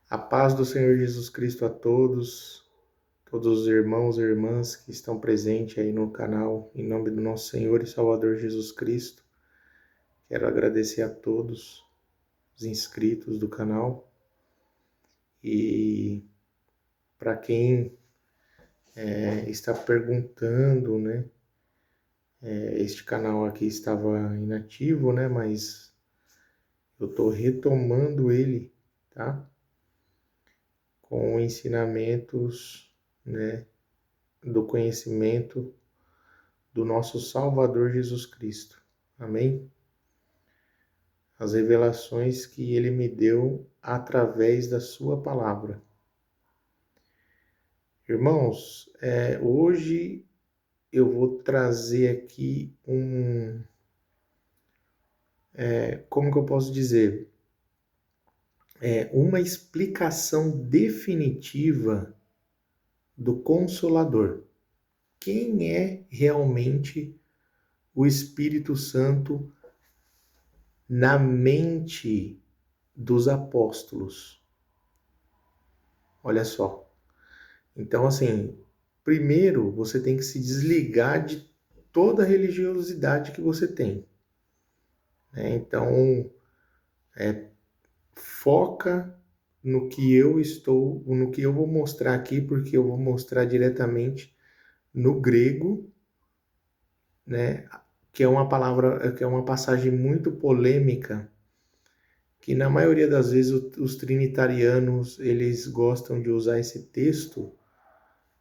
A paz do Senhor Jesus Cristo a todos, todos os irmãos e irmãs que estão presentes aí no canal, em nome do nosso Senhor e Salvador Jesus Cristo. Quero agradecer a todos os inscritos do canal e para quem está perguntando, né? Este canal aqui estava inativo, né? Mas eu estou retomando ele, tá? Com ensinamentos, né? Do conhecimento do nosso Salvador Jesus Cristo. Amém? As revelações que ele me deu através da sua palavra. Irmãos, hoje eu vou trazer aqui como que eu posso dizer? Uma explicação definitiva do Consolador. Quem é realmente o Espírito Santo na mente dos apóstolos? Olha só. Então, assim, primeiro você tem que se desligar de toda a religiosidade que você tem, né? Então, foca no que eu vou mostrar aqui, porque eu vou mostrar diretamente no grego, né? Que é uma palavra, que é uma passagem muito polêmica, que na maioria das vezes os trinitarianos eles gostam de usar esse texto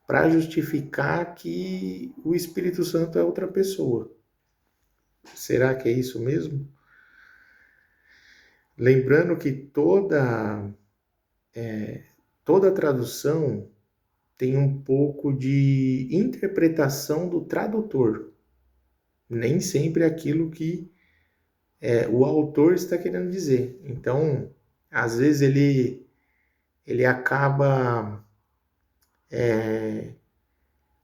para justificar que o Espírito Santo é outra pessoa. Será que é isso mesmo? Lembrando que toda tradução tem um pouco de interpretação do tradutor. Nem sempre é aquilo que o autor está querendo dizer. Então, às vezes ele acaba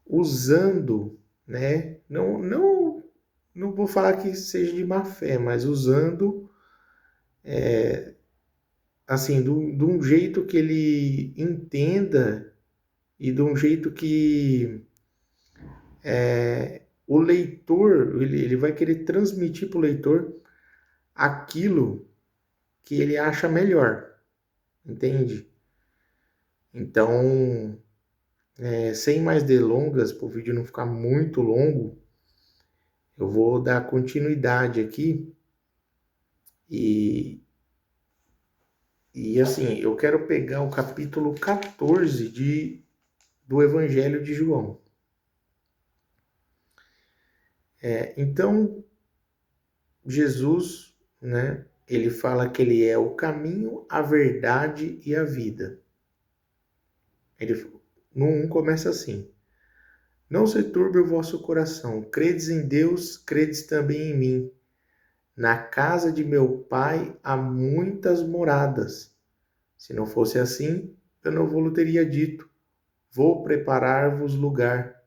usando, né? Não vou falar que seja de má fé, mas usando assim, de um jeito que ele entenda e de um jeito que o leitor, ele vai querer transmitir para o leitor aquilo que ele acha melhor, entende? Então, sem mais delongas, para o vídeo não ficar muito longo, eu vou dar continuidade aqui e assim, eu quero pegar o capítulo 14 do Evangelho de João. Então, Jesus, né, ele fala que ele é o caminho, a verdade e a vida. No 1 começa assim: Não se turbe o vosso coração, credes em Deus, credes também em mim. Na casa de meu pai há muitas moradas. Se não fosse assim, eu não vou teria dito: vou preparar-vos lugar.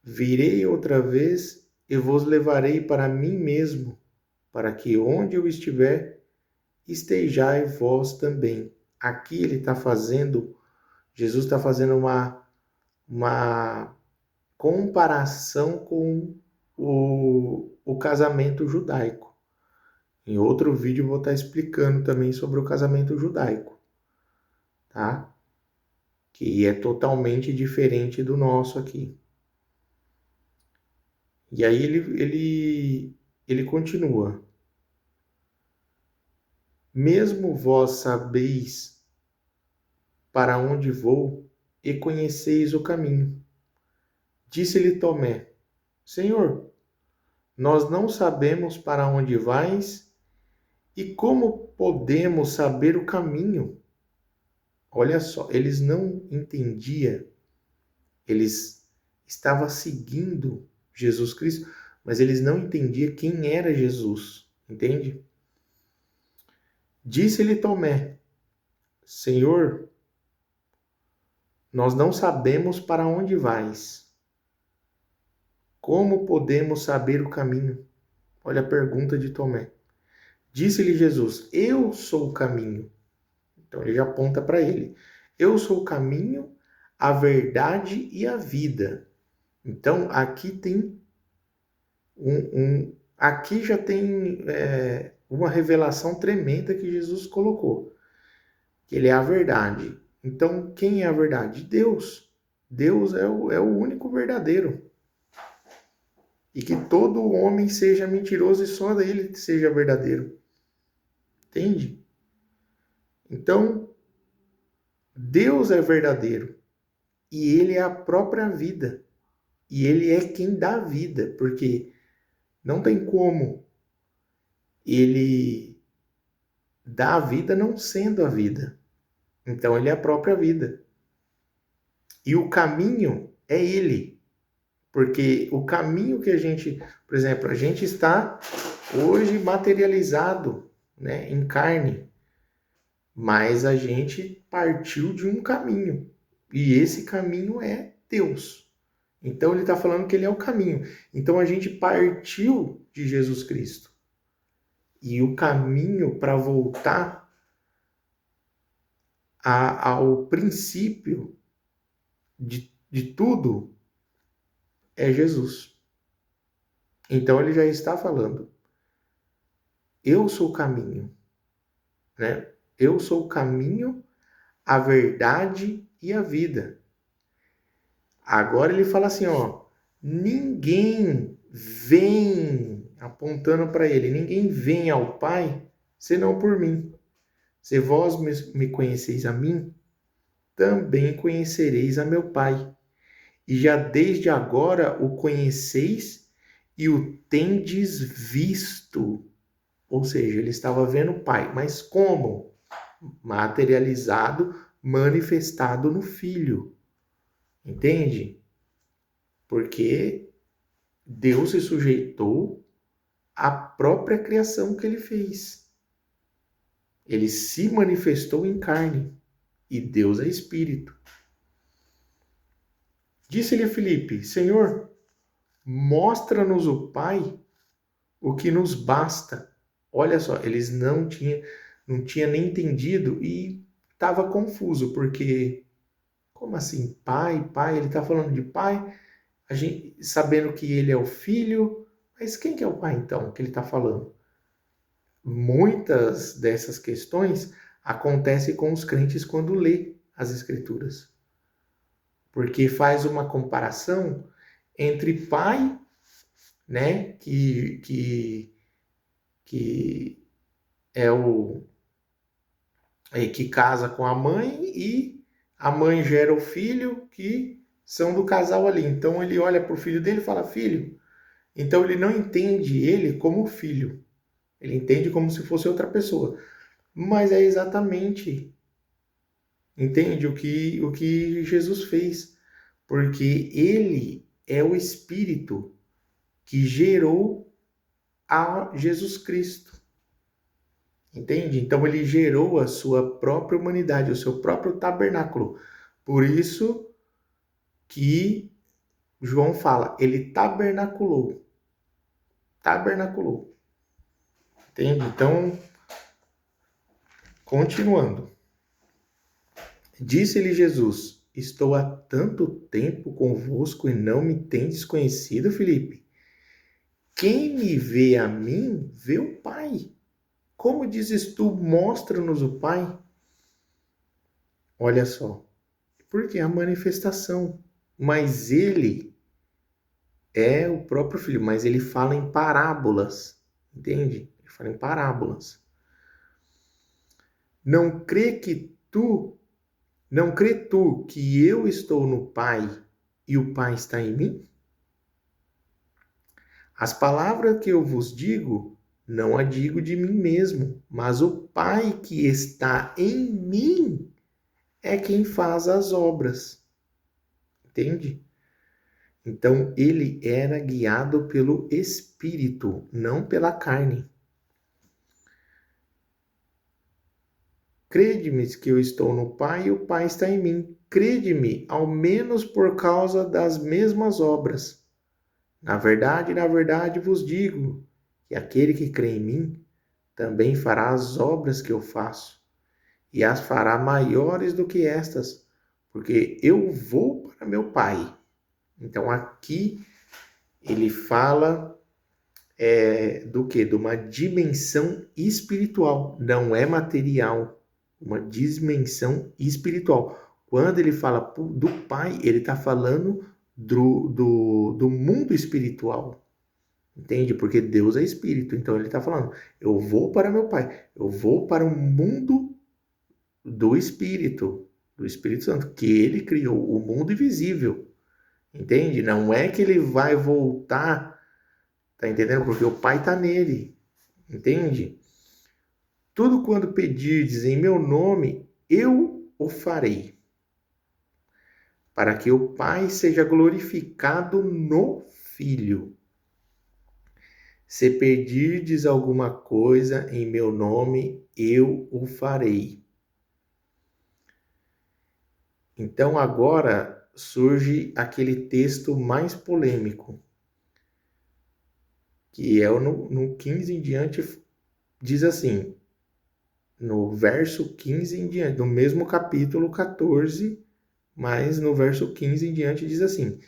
Virei outra vez e vos levarei para mim mesmo, para que onde eu estiver, estejai vós também. Aqui ele está fazendo, Jesus está fazendo uma comparação com o casamento judaico. Em outro vídeo eu vou estar explicando também sobre o casamento judaico, tá? Que é totalmente diferente do nosso aqui. E aí ele continua. Mesmo vós sabeis para onde vou e conheceis o caminho. Disse-lhe Tomé: Senhor, nós não sabemos para onde vais e como podemos saber o caminho? Olha só, eles não entendiam, eles estavam seguindo Jesus Cristo, mas eles não entendiam quem era Jesus, entende? Disse-lhe Tomé: Senhor, nós não sabemos para onde vais. Como podemos saber o caminho? Olha a pergunta de Tomé. Disse-lhe Jesus: Eu sou o caminho. Então ele já aponta para ele. Eu sou o caminho, a verdade e a vida. Então aqui tem aqui já tem uma revelação tremenda que Jesus colocou, que ele é a verdade. Então quem é a verdade? Deus. Deus é o único verdadeiro. E que todo homem seja mentiroso e só ele seja verdadeiro. Entende? Então, Deus é verdadeiro. E ele é a própria vida. E ele é quem dá vida. Porque não tem como ele dar a vida não sendo a vida. Então, ele é a própria vida. E o caminho é ele. Porque o caminho que a gente... Por exemplo, a gente está hoje materializado, né, em carne. Mas a gente partiu de um caminho. E esse caminho é Deus. Então ele está falando que ele é o caminho. Então a gente partiu de Jesus Cristo. E o caminho para voltar ao princípio de tudo é Jesus. Então ele já está falando. Eu sou o caminho. Né? Eu sou o caminho, a verdade e a vida. Agora ele fala assim, ó, ninguém vem, apontando para ele, ninguém vem ao Pai senão por mim. Se vós me conheceis a mim, também conhecereis a meu Pai. E já desde agora o conheceis e o tendes visto. Ou seja, ele estava vendo o Pai, mas como? Materializado, manifestado no Filho. Entende? Porque Deus se sujeitou à própria criação que ele fez. Ele se manifestou em carne. E Deus é Espírito. Disse-lhe a Filipe: Senhor, mostra-nos o Pai, o que nos basta. Olha só, eles não tinham nem entendido e estava confuso, porque como assim, Pai, Pai? Ele está falando de Pai, a gente sabendo que ele é o Filho, mas quem que é o Pai então que ele está falando? Muitas dessas questões acontecem com os crentes quando lê as Escrituras, porque faz uma comparação entre pai, né, que é o que casa com a mãe e a mãe gera o filho que são do casal ali. Então ele olha para o filho dele e fala filho. Então ele não entende ele como filho. Ele entende como se fosse outra pessoa. Mas é exatamente, entende, o que Jesus fez. Porque ele é o Espírito que gerou a Jesus Cristo. Entende? Então ele gerou a sua própria humanidade, o seu próprio tabernáculo. Por isso que João fala, ele tabernaculou. Tabernaculou. Entende? Então, continuando. Disse-lhe Jesus: Estou há tanto tempo convosco e não me tendes conhecido, Filipe? Quem me vê a mim, vê o Pai. Como dizes tu, mostra-nos o Pai? Olha só. Porque é a manifestação. Mas ele é o próprio Filho, mas ele fala em parábolas. Entende? Ele fala em parábolas. Não crê tu que eu estou no Pai e o Pai está em mim? As palavras que eu vos digo, não as digo de mim mesmo, mas o Pai que está em mim é quem faz as obras. Entende? Então ele era guiado pelo Espírito, não pela carne. Crede-me que eu estou no Pai e o Pai está em mim. Crede-me, ao menos por causa das mesmas obras. Na verdade vos digo que aquele que crê em mim também fará as obras que eu faço, e as fará maiores do que estas, porque eu vou para meu Pai. Então aqui ele fala do que? De uma dimensão espiritual, não é material, uma dimensão espiritual. Quando ele fala do Pai, ele está falando do mundo espiritual. Entende? Porque Deus é espírito. Então ele está falando: eu vou para meu Pai, eu vou para o mundo do Espírito Santo, que ele criou, o mundo invisível. Entende? Não é que ele vai voltar, tá entendendo? Porque o Pai está nele. Entende? Tudo quando pedirdes em meu nome, eu o farei, para que o Pai seja glorificado no Filho. Se pedirdes alguma coisa em meu nome, eu o farei. Então agora surge aquele texto mais polêmico, que é no 15 em diante, diz assim, no verso 15 em diante, no mesmo capítulo 14, mas no verso 15 em diante diz assim: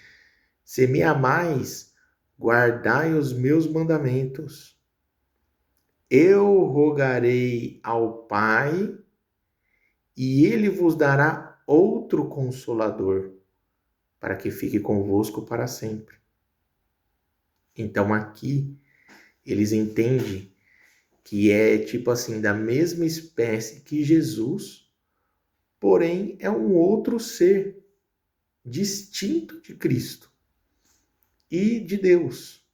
se me amais, guardai os meus mandamentos. Eu rogarei ao Pai, e ele vos dará outro consolador, para que fique convosco para sempre. Então aqui eles entendem que é tipo assim, da mesma espécie que Jesus, porém é um outro ser distinto de Cristo e de Deus.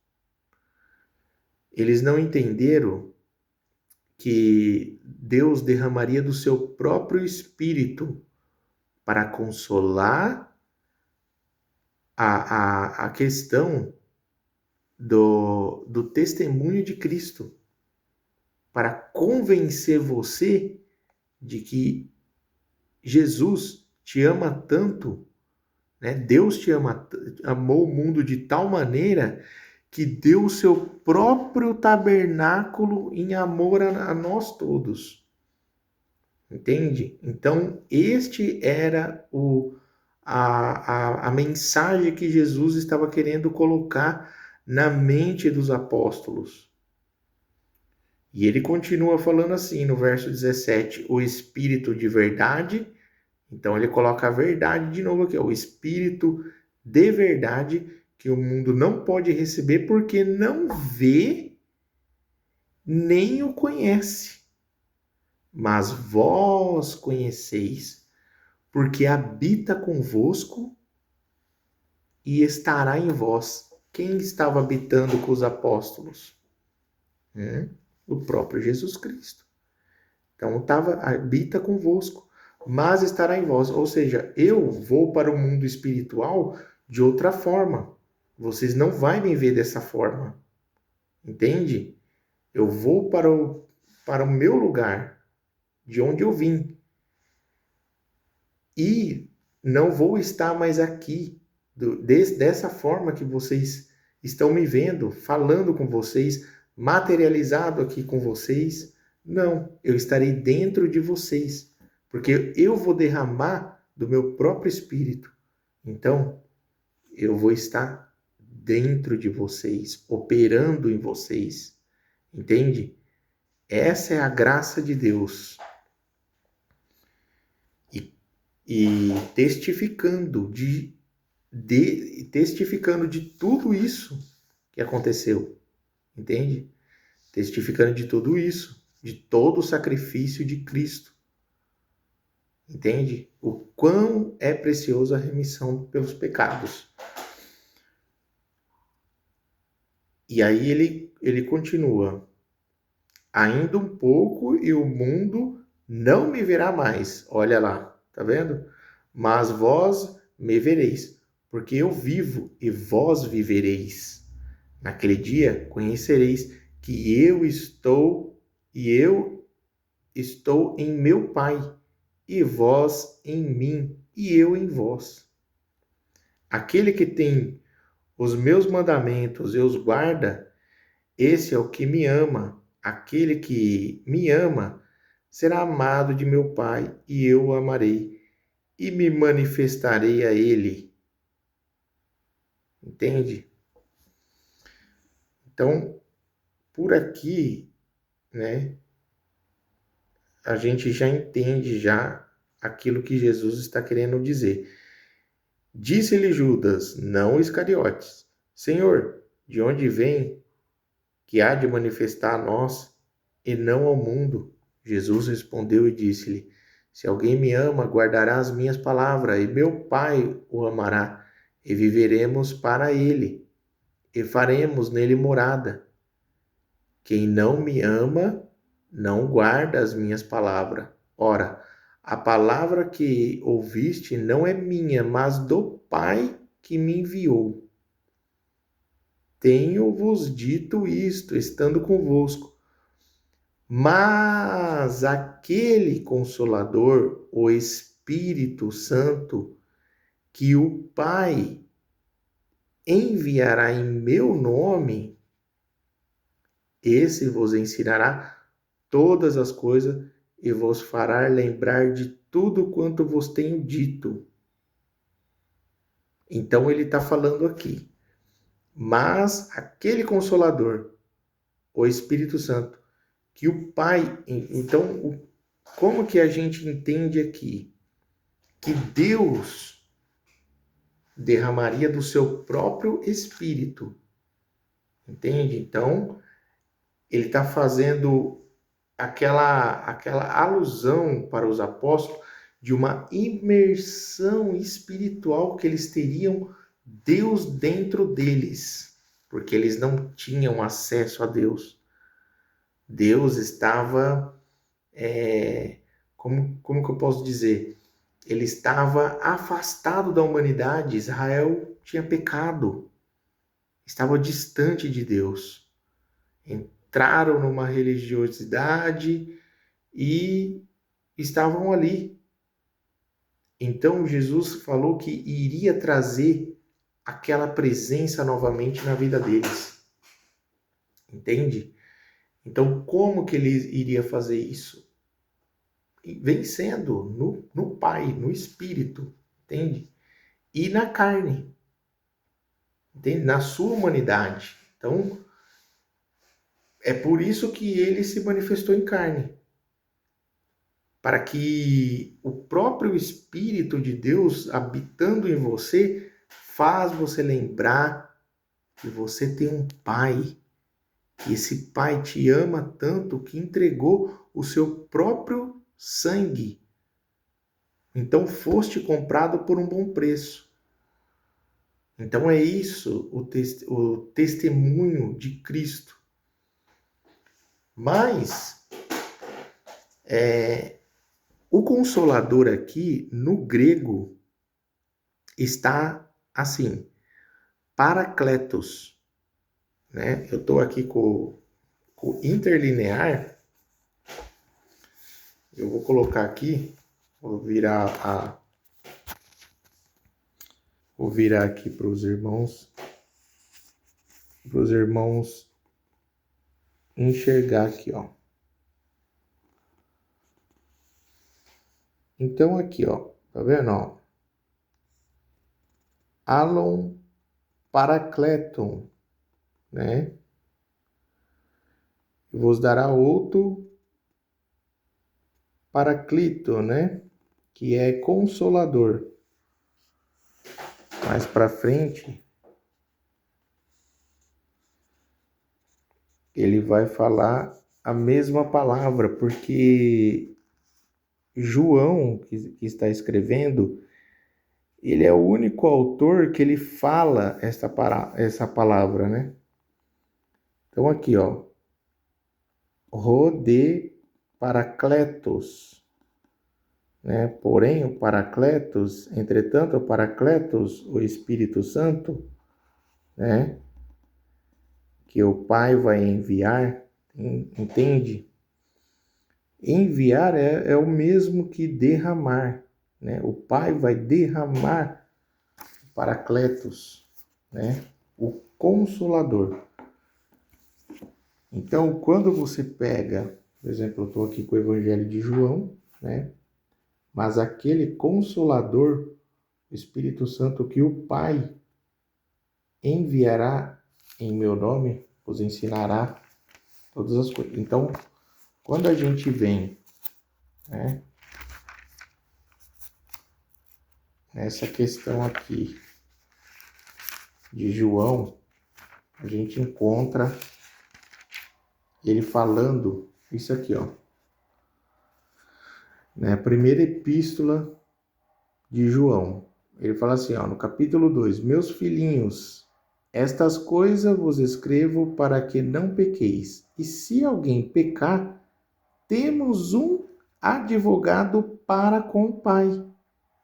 Eles não entenderam que Deus derramaria do seu próprio Espírito para consolar a questão do testemunho de Cristo, para convencer você de que Jesus te ama tanto, né? Deus te amou o mundo de tal maneira que deu o seu próprio tabernáculo em amor a nós todos. Entende? Então, este era a mensagem que Jesus estava querendo colocar na mente dos apóstolos. E ele continua falando assim no verso 17, o Espírito de verdade. Então ele coloca a verdade de novo aqui, ó, o Espírito de verdade que o mundo não pode receber porque não vê nem o conhece. Mas vós conheceis, porque habita convosco e estará em vós. Quem estava habitando com os apóstolos? O próprio Jesus Cristo. Então habita convosco, mas estará em vós. Ou seja, eu vou para o mundo espiritual de outra forma. Vocês não vão me ver dessa forma. Entende? Eu vou para o meu lugar, de onde eu vim. E não vou estar mais aqui, dessa forma que vocês estão me vendo, falando com vocês, materializado aqui com vocês. Não, eu estarei dentro de vocês, porque eu vou derramar do meu próprio espírito. Então, eu vou estar dentro de vocês, operando em vocês. Entende? Essa é a graça de Deus. E testificando testificando de tudo isso que aconteceu. Entende? Testificando de tudo isso, de todo o sacrifício de Cristo. Entende? O quão é precioso a remissão pelos pecados. E aí ele continua. Ainda um pouco e o mundo não me verá mais. Olha lá, tá vendo? Mas vós me vereis, porque eu vivo e vós vivereis. Naquele dia conhecereis que eu estou em meu Pai, e vós em mim, e eu em vós. Aquele que tem os meus mandamentos e os guarda, esse é o que me ama. aquele que me ama será amado de meu Pai, e eu o amarei e me manifestarei a ele. Entende? Então, por aqui, né, a gente já entende já aquilo que Jesus está querendo dizer. Disse-lhe Judas, não Iscariotes: Senhor, de onde vem que há de manifestar a nós e não ao mundo? Jesus respondeu e disse-lhe: Se alguém me ama, guardará as minhas palavras, e meu Pai o amará, e viveremos para ele, e faremos nele morada. Quem não me ama, não guarda as minhas palavras. Ora, a palavra que ouviste não é minha, mas do Pai que me enviou. Tenho-vos dito isto, estando convosco. Mas aquele Consolador, o Espírito Santo, que o Pai enviará em meu nome, esse vos ensinará todas as coisas e vos fará lembrar de tudo quanto vos tenho dito. Então ele está falando aqui. Mas aquele Consolador, o Espírito Santo, que o Pai... Então, como que a gente entende aqui? Que Deus derramaria do seu próprio Espírito. Entende? Então, ele está fazendo aquela alusão para os apóstolos de uma imersão espiritual que eles teriam Deus dentro deles, porque eles não tinham acesso a Deus. Deus estava, como que eu posso dizer? Ele estava afastado da humanidade. Israel tinha pecado, estava distante de Deus. Entraram numa religiosidade e estavam ali. Então Jesus falou que iria trazer aquela presença novamente na vida deles. Entende? Então, como que ele iria fazer isso? Vencendo no Pai, no Espírito, entende? E na carne, entende? Na sua humanidade. Então, é por isso que ele se manifestou em carne. Para que o próprio Espírito de Deus habitando em você faz você lembrar que você tem um Pai, que esse Pai te ama tanto que entregou o seu próprio sangue. Então foste comprado por um bom preço. Então é isso o testemunho de Cristo. Mas o Consolador aqui, no grego, está assim, Paracletos. Né? Eu estou aqui com o interlinear. Eu vou colocar aqui, vou virar aqui para os irmãos enxergar aqui, ó. Então aqui, ó, tá vendo, ó? Alon Paracleton, né? Vos dará outro Paraclito, né? Que é consolador. Mais para frente, ele vai falar a mesma palavra, porque João, que está escrevendo, ele é o único autor que ele fala essa palavra, né? Então aqui, ó, Rode Paracletos, né? Porém, o Paracletos, entretanto, o Paracletos, o Espírito Santo, né? Que o Pai vai enviar, entende? Enviar é o mesmo que derramar, né? O Pai vai derramar Paracletos, né? O Consolador. Então, quando você pega, por exemplo, eu estou aqui com o Evangelho de João, né? Mas aquele Consolador, o Espírito Santo que o Pai enviará em meu nome, vos ensinará todas as coisas. Então, quando a gente vem, né, nessa questão aqui de João, a gente encontra ele falando isso aqui, ó, né, primeira epístola de João. Ele fala assim, ó, no capítulo 2, meus filhinhos, estas coisas vos escrevo para que não pequeis. E se alguém pecar, temos um advogado para com o Pai,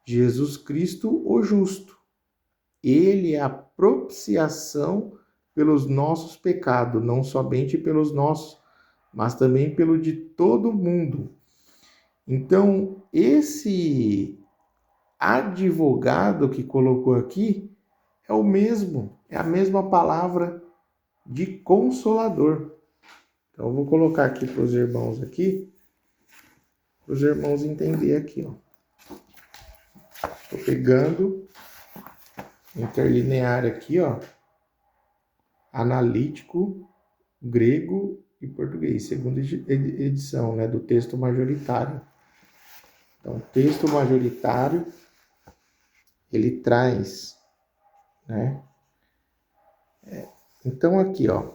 Jesus Cristo o justo. Ele é a propiciação pelos nossos pecados, não somente pelos nossos, mas também pelo de todo mundo. Então, esse advogado que colocou aqui é o mesmo, é a mesma palavra de consolador. Então, eu vou colocar aqui para os irmãos aqui, para os irmãos entenderem aqui, ó. Estou pegando interlinear aqui, ó, analítico, grego e português, segunda edição, né, do texto majoritário. Então, o texto majoritário, ele traz, né? Então, aqui, ó,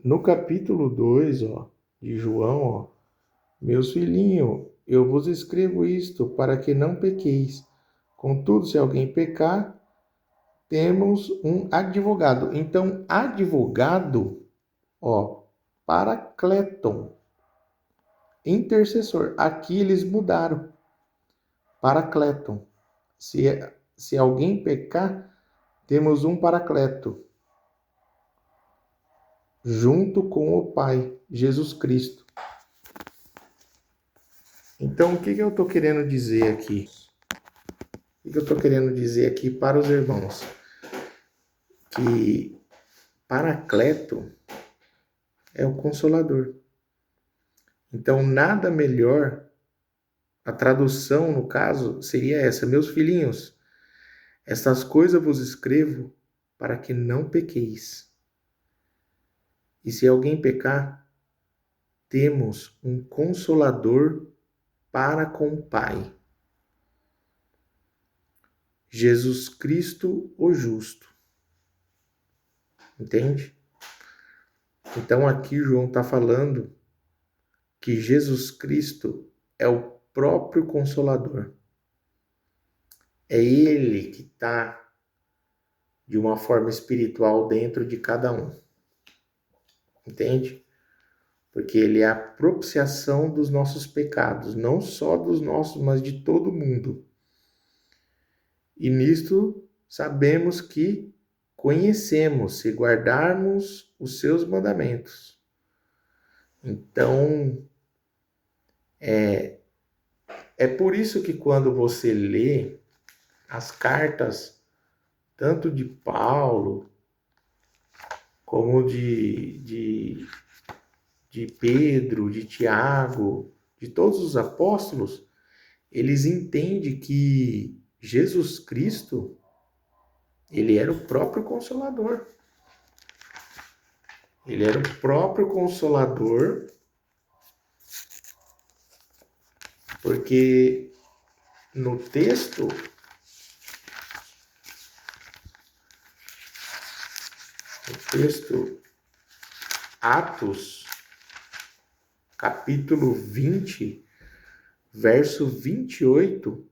no capítulo 2, ó, de João, ó, meus filhinhos, eu vos escrevo isto para que não pequeis. Contudo, se alguém pecar, temos um advogado. Então, advogado, ó, paracleton, intercessor. Aqui eles mudaram. Paracleton. Se alguém pecar, temos um paracleto, junto com o Pai, Jesus Cristo. Então, o que eu estou querendo dizer aqui? O que eu estou querendo dizer aqui para os irmãos? Que Paracleto é o Consolador. Então, nada melhor, a tradução, no caso, seria essa: meus filhinhos, estas coisas vos escrevo para que não pequeis. E se alguém pecar, temos um Consolador para com o Pai, Jesus Cristo o justo. Entende? Então aqui João está falando que Jesus Cristo é o próprio Consolador. É Ele que está de uma forma espiritual dentro de cada um. Entende? Porque Ele é a propiciação dos nossos pecados, não só dos nossos, mas de todo mundo. E nisto sabemos que conhecemos se guardarmos os seus mandamentos. Então, é por isso que quando você lê as cartas, tanto de Paulo, como de Pedro, de Tiago, de todos os apóstolos, eles entendem que Jesus Cristo, ele era o próprio Consolador. Ele era o próprio Consolador, porque no texto Atos, capítulo 20, verso 28,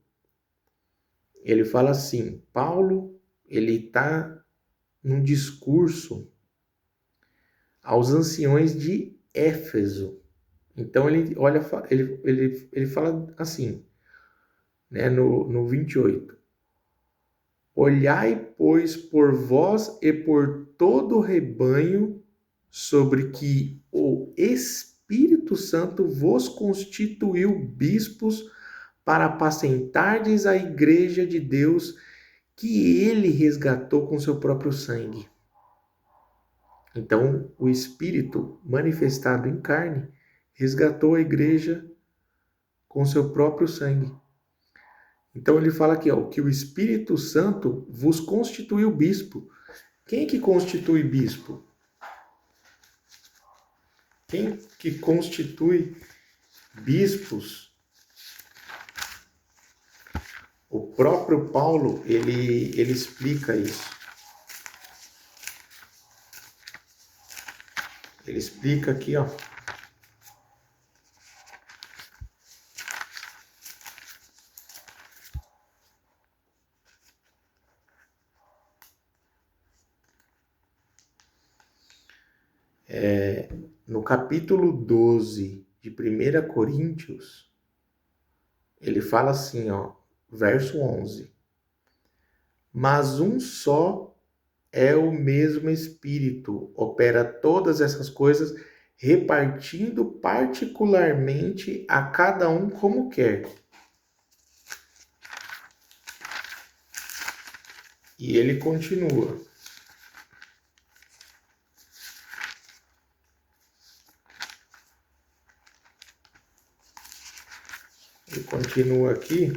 ele fala assim, Paulo, ele está num discurso aos anciões de Éfeso. Então ele fala assim, né, no 28. Olhai, pois, por vós e por todo o rebanho sobre que o Espírito Santo vos constituiu bispos para apacentardes a igreja de Deus que ele resgatou com seu próprio sangue. Então, o Espírito manifestado em carne resgatou a igreja com seu próprio sangue. Então ele fala aqui, ó, que o Espírito Santo vos constituiu bispo. Quem que constitui bispo? Quem que constitui bispos? O próprio Paulo, ele explica isso. Ele explica aqui, ó. No capítulo 12 de 1 Coríntios, ele fala assim, ó, verso 11. Mas um só é o mesmo Espírito, opera todas essas coisas, repartindo particularmente a cada um como quer. E ele continua. Ele continua aqui.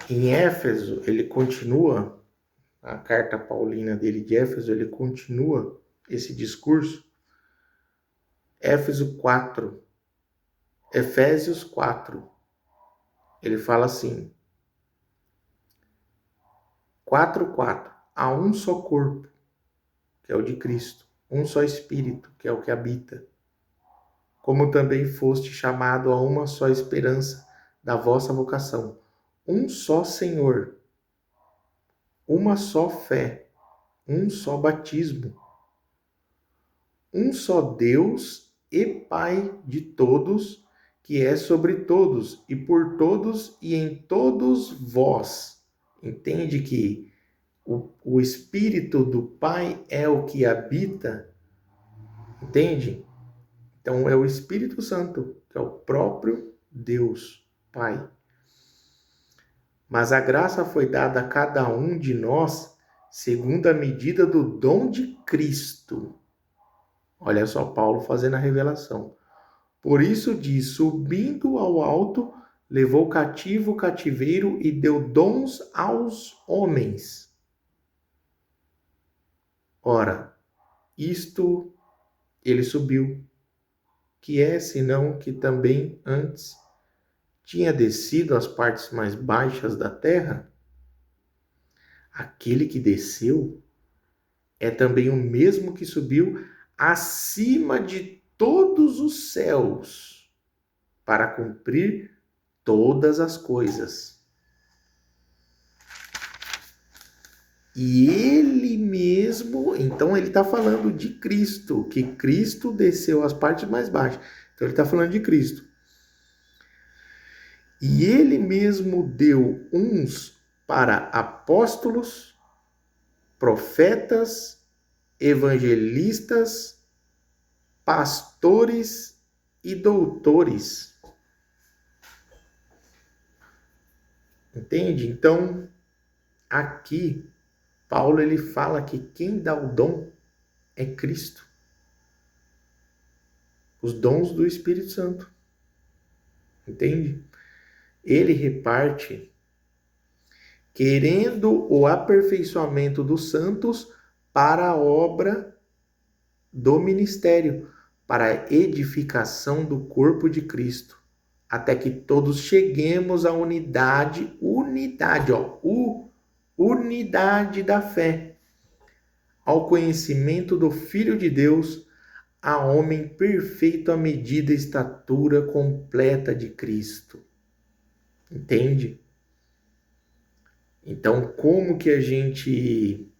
Em Éfeso, ele continua, a carta paulina dele de Éfeso, ele continua esse discurso. Efésios 4, ele fala assim, 4:4, há um só corpo, que é o de Cristo, um só Espírito, que é o que habita, como também foste chamado a uma só esperança da vossa vocação, um só Senhor, uma só fé, um só batismo, um só Deus e Pai de todos, que é sobre todos e por todos e em todos vós. Entende que o Espírito do Pai é o que habita? Entende? Então é o Espírito Santo, que é o próprio Deus Pai. Mas a graça foi dada a cada um de nós segundo a medida do dom de Cristo. Olha só Paulo fazendo a revelação. Por isso diz, subindo ao alto, levou cativo o cativeiro e deu dons aos homens. Ora, isto ele subiu, que é senão que também antes tinha descido às partes mais baixas da terra? Aquele que desceu é também o mesmo que subiu acima de todos os céus para cumprir todas as coisas. E ele mesmo, então ele está falando de Cristo, que Cristo desceu às partes mais baixas. Então ele está falando de Cristo. E ele mesmo deu uns para apóstolos, profetas, evangelistas, pastores e doutores. Entende? Então, aqui, Paulo ele fala que quem dá o dom é Cristo. Os dons do Espírito Santo. Entende? Ele reparte querendo o aperfeiçoamento dos santos para a obra do ministério, para a edificação do corpo de Cristo, até que todos cheguemos à unidade da fé, ao conhecimento do Filho de Deus, a homem perfeito à medida e estatura completa de Cristo. Entende? Então, como que a gente...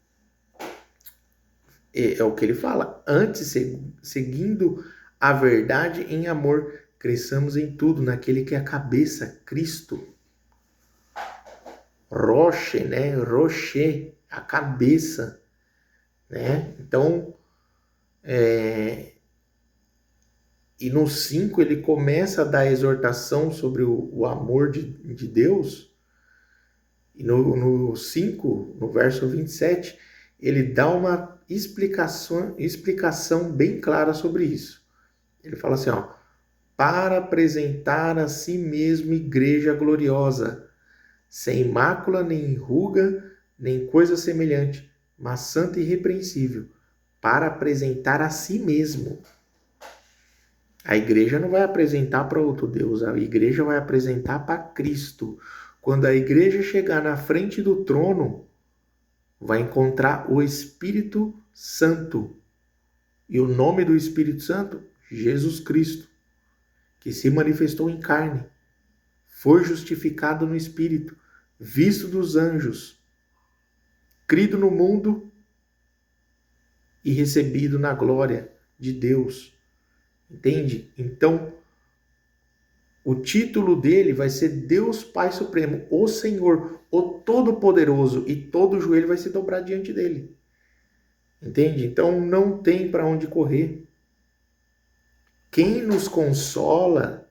É o que ele fala. Antes, seguindo a verdade em amor, cresçamos em tudo naquele que é a cabeça, Cristo. Roche, né? Rocher, a cabeça, né? Então, E no 5 ele começa a dar exortação sobre o amor de Deus. E no 5, no verso 27, ele dá uma explicação bem clara sobre isso. Ele fala assim, ó, para apresentar a si mesmo igreja gloriosa, sem mácula, nem ruga, nem coisa semelhante, mas santa e irrepreensível, para apresentar a si mesmo. A igreja não vai apresentar para outro Deus, a igreja vai apresentar para Cristo. Quando a igreja chegar na frente do trono, vai encontrar o Espírito Santo. E o nome do Espírito Santo? Jesus Cristo, que se manifestou em carne, foi justificado no Espírito, visto dos anjos, crido no mundo e recebido na glória de Deus. Entende? Então, o título dele vai ser Deus Pai Supremo, o Senhor, o Todo-Poderoso, e todo joelho vai se dobrar diante dele. Entende? Então, não tem para onde correr. Quem nos consola,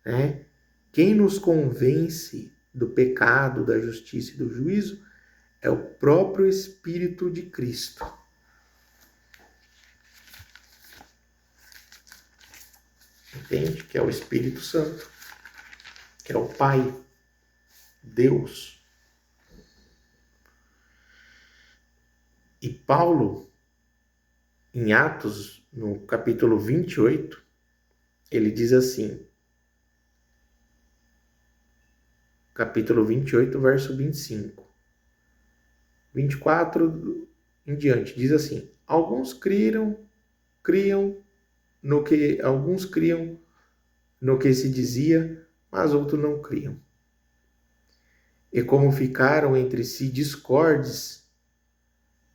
né? Quem nos convence do pecado, da justiça e do juízo é o próprio Espírito de Cristo. Entende? Que é o Espírito Santo, que é o Pai, Deus. E Paulo, em Atos, no capítulo 28, ele diz assim, capítulo 28, verso 25. 24 em diante, diz assim, alguns criam no que se dizia, mas outros não criam. E como ficaram entre si discordes,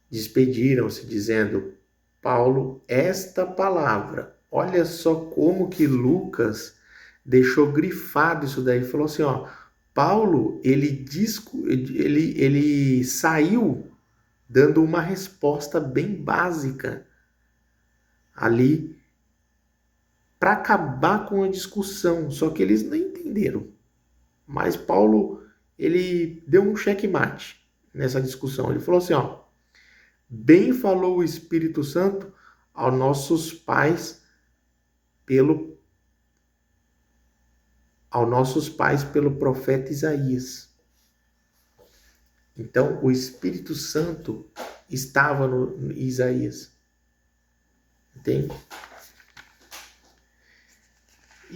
despediram-se, dizendo, Paulo, esta palavra, olha só como que Lucas deixou grifado isso daí, falou assim, ó, Paulo, ele saiu dando uma resposta bem básica ali para acabar com a discussão, só que eles não entenderam. Mas Paulo, ele deu um checkmate nessa discussão. Ele falou assim, ó, bem falou o Espírito Santo aos nossos pais pelo profeta Isaías. Então, o Espírito Santo estava no Isaías. Entende?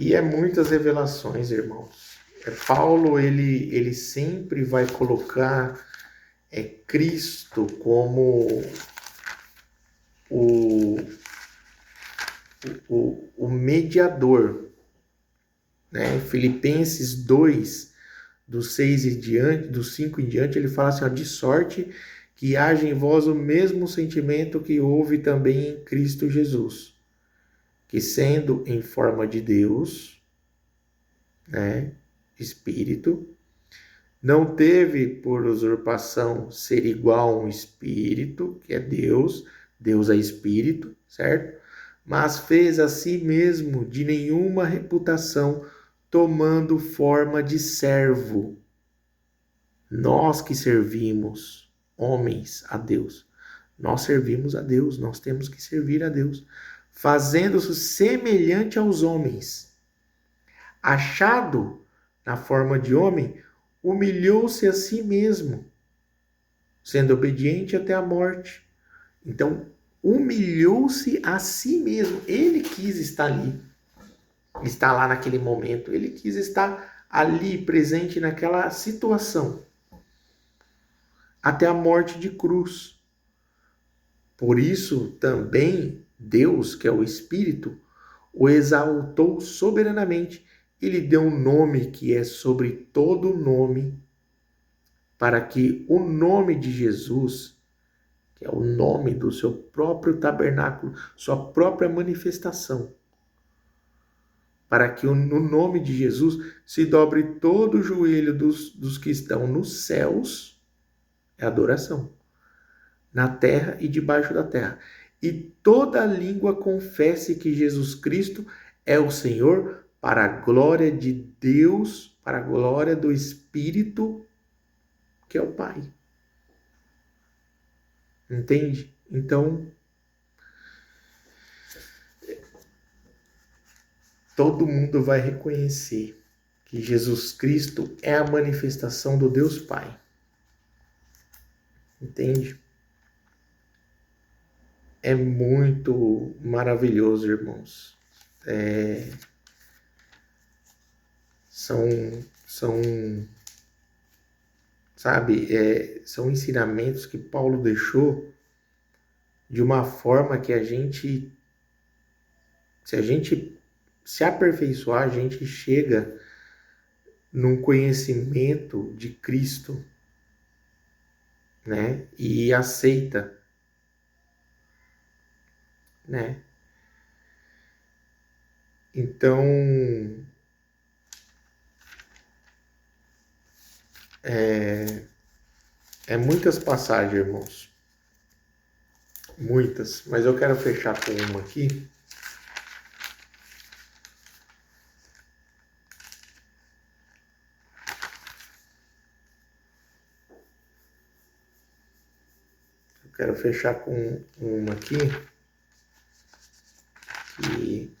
E é muitas revelações, irmãos. Paulo, ele sempre vai colocar Cristo como o mediador. Né? Filipenses 2, do 6 em diante, do 5 em diante, ele fala assim, ó, de sorte que haja em vós o mesmo sentimento que houve também em Cristo Jesus, que sendo em forma de Deus, né, Espírito, não teve por usurpação ser igual a um Espírito, que é Deus, Deus é Espírito, certo? Mas fez a si mesmo de nenhuma reputação, tomando forma de servo. Nós que servimos, homens, a Deus, nós servimos a Deus, nós temos que servir a Deus, fazendo-se semelhante aos homens. Achado na forma de homem, humilhou-se a si mesmo, sendo obediente até a morte. Então, humilhou-se a si mesmo. Ele quis estar ali, estar lá naquele momento. Ele quis estar ali, presente naquela situação, até a morte de cruz. Por isso, também, Deus, que é o Espírito, o exaltou soberanamente e lhe deu um nome que é sobre todo nome, para que o nome de Jesus, que é o nome do seu próprio tabernáculo, sua própria manifestação, para que no nome de Jesus se dobre todo o joelho dos que estão nos céus, é adoração, na terra e debaixo da terra, e toda língua confesse que Jesus Cristo é o Senhor, para a glória de Deus, para a glória do Espírito, que é o Pai. Entende? Então, todo mundo vai reconhecer que Jesus Cristo é a manifestação do Deus Pai. Entende? É muito maravilhoso, irmãos. São, sabe, são ensinamentos que Paulo deixou de uma forma que se a gente se aperfeiçoar, a gente chega num conhecimento de Cristo, né? E aceita, né? Então, é muitas passagens, irmãos. Muitas. Mas eu quero fechar com uma aqui. Eu quero fechar com uma aqui. Que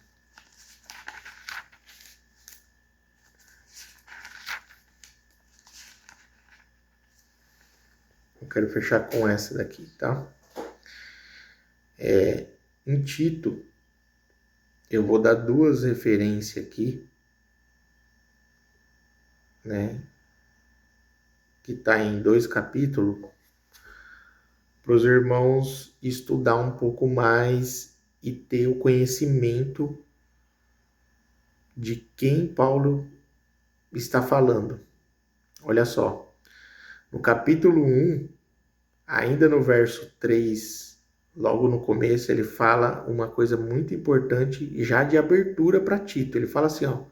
eu quero fechar com essa daqui, tá? Em Tito, eu vou dar duas referências aqui, né? Que está em 2 capítulos, para os irmãos estudar um pouco mais e ter o conhecimento de quem Paulo está falando. Olha só, no capítulo 1, ainda no verso 3, logo no começo, ele fala uma coisa muito importante, já de abertura para Tito. Ele fala assim, ó: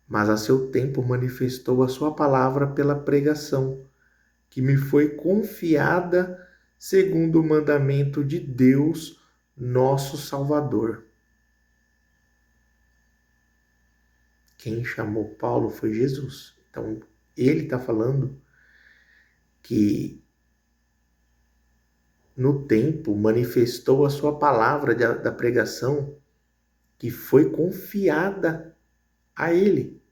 mas a seu tempo manifestou a sua palavra pela pregação, que me foi confiada segundo o mandamento de Deus, nosso Salvador. Quem chamou Paulo foi Jesus. Então, ele está falando que no tempo manifestou a sua palavra da pregação, que foi confiada a ele,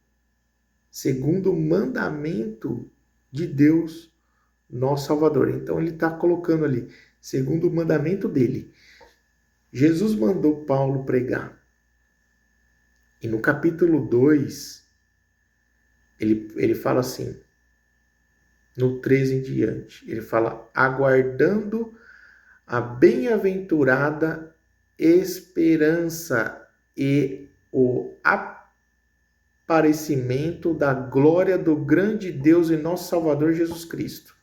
segundo o mandamento de Deus, nosso Salvador. Então ele está colocando ali, segundo o mandamento dele. Jesus mandou Paulo pregar. E no capítulo 2, ele fala assim, no 13 em diante, ele fala: aguardando a bem-aventurada esperança e o aparecimento da glória do grande Deus e nosso Salvador Jesus Cristo.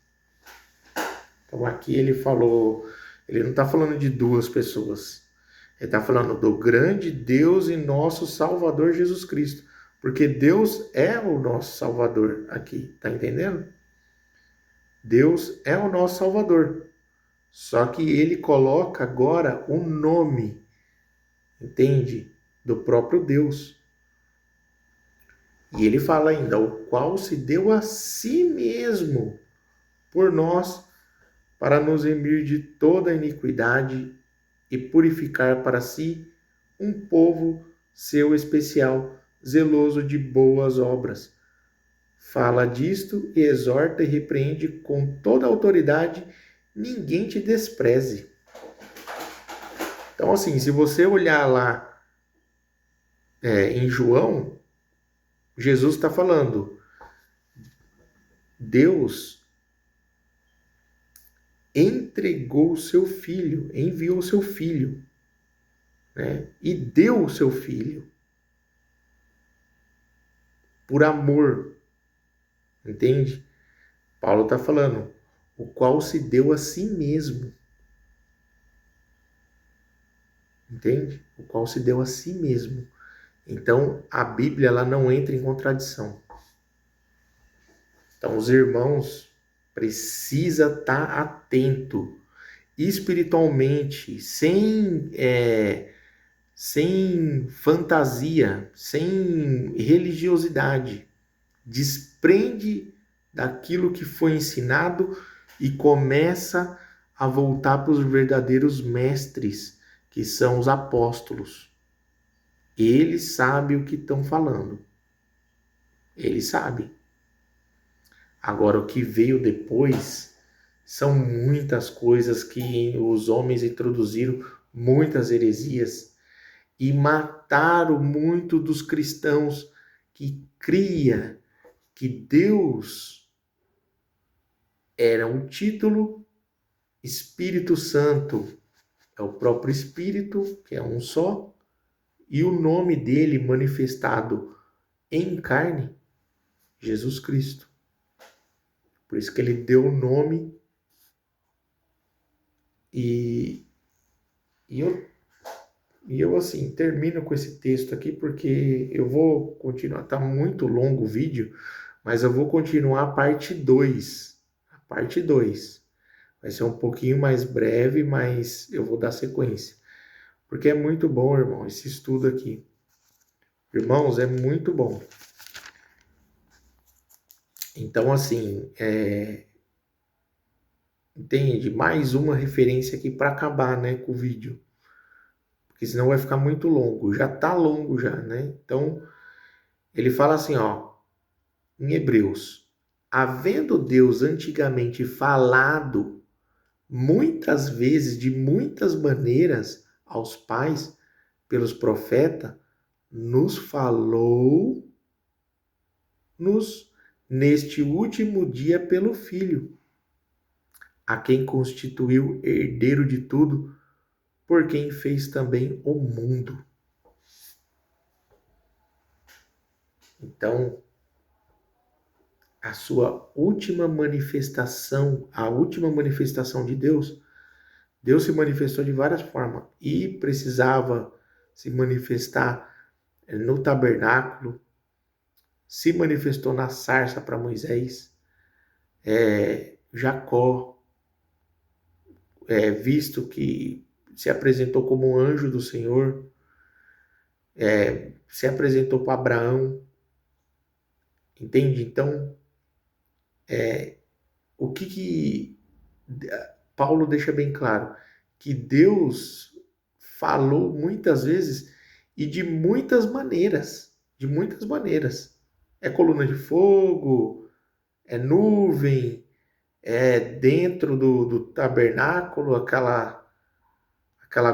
Então aqui ele falou, ele não está falando de duas pessoas, ele está falando do grande Deus e nosso Salvador Jesus Cristo, porque Deus é o nosso Salvador aqui, tá entendendo? Deus é o nosso Salvador, só que ele coloca agora o nome, entende? Do próprio Deus. E ele fala ainda, o qual se deu a si mesmo por nós, para nos remir de toda iniquidade e purificar para si um povo seu especial, zeloso de boas obras. Fala disto e exorta e repreende com toda a autoridade, ninguém te despreze. Então, assim, se você olhar lá em João, Jesus está falando, Deus entregou o seu filho, enviou o seu filho, né? E deu o seu filho por amor, entende? Paulo está falando, o qual se deu a si mesmo, entende? O qual se deu a si mesmo. Então, a Bíblia ela não entra em contradição. Então, os irmãos precisam estar atentos espiritualmente, sem fantasia, sem religiosidade. Desprende daquilo que foi ensinado e começa a voltar para os verdadeiros mestres, que são os apóstolos. Eles sabem o que estão falando. Eles sabem. Agora, o que veio depois são muitas coisas que os homens introduziram, muitas heresias, e mataram muito dos cristãos que cria que Deus era um título, Espírito Santo é o próprio Espírito, que é um só, e o nome dele manifestado em carne, Jesus Cristo. Por isso que ele deu o nome e eu assim, termino com esse texto aqui porque eu vou continuar, tá muito longo o vídeo, mas eu vou continuar a parte 2. A parte 2. Vai ser um pouquinho mais breve, mas eu vou dar sequência. Porque é muito bom, irmão, esse estudo aqui. Irmãos, é muito bom. Então, assim, entende? Mais uma referência aqui para acabar, né, com o vídeo. Porque senão vai ficar muito longo. Já tá longo já, né? Então, ele fala assim, ó, em Hebreus: havendo Deus antigamente falado muitas vezes, de muitas maneiras, aos pais, pelos profetas, nos falou neste último dia pelo Filho, a quem constituiu herdeiro de tudo, por quem fez também o mundo. Então, a sua última manifestação, a última manifestação de Deus, Deus se manifestou de várias formas e precisava se manifestar no tabernáculo, se manifestou na sarça para Moisés, Jacó, visto que se apresentou como um anjo do Senhor, se apresentou para Abraão, entende? Então, o que Paulo deixa bem claro? Que Deus falou muitas vezes e de muitas maneiras, É coluna de fogo, é nuvem, é dentro do tabernáculo, aquela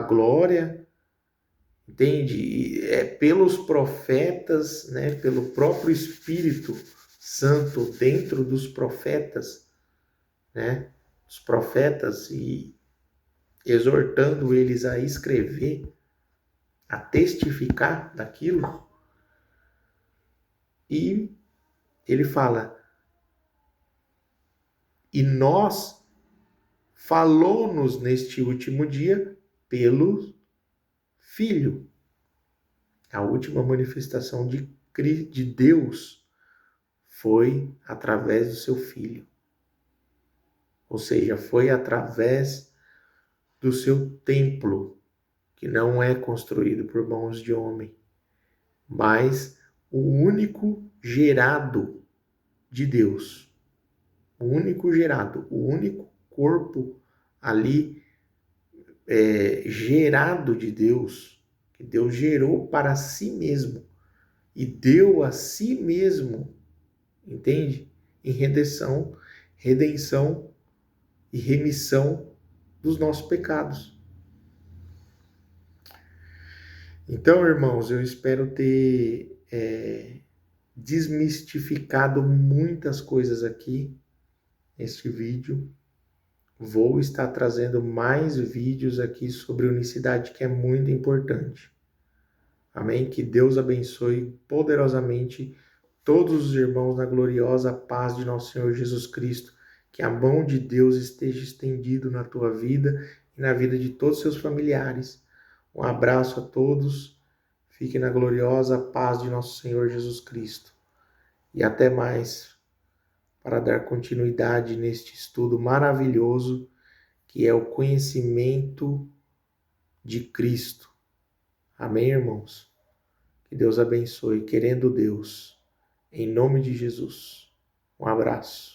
glória, entende? É pelos profetas, né? Pelo próprio Espírito Santo dentro dos profetas, né? Os profetas e exortando eles a escrever, a testificar daquilo. E ele fala: e nós falou-nos neste último dia pelo Filho. A última manifestação de Deus foi através do seu Filho. Ou seja, foi através do seu templo, que não é construído por mãos de homem, mas o único gerado de Deus. O único gerado, o único corpo ali gerado de Deus, que Deus gerou para si mesmo e deu a si mesmo, entende? Em redenção e remissão dos nossos pecados. Então, irmãos, eu espero ter desmistificado muitas coisas aqui neste vídeo. Vou estar trazendo mais vídeos aqui sobre unicidade, que é muito importante. Amém? Que Deus abençoe poderosamente todos os irmãos na gloriosa paz de nosso Senhor Jesus Cristo. Que a mão de Deus esteja estendido na tua vida e na vida de todos os seus familiares. Um abraço a todos. Fique na gloriosa paz de nosso Senhor Jesus Cristo. E até mais para dar continuidade neste estudo maravilhoso que é o conhecimento de Cristo. Amém, irmãos? Que Deus abençoe, querendo Deus, em nome de Jesus. Um abraço.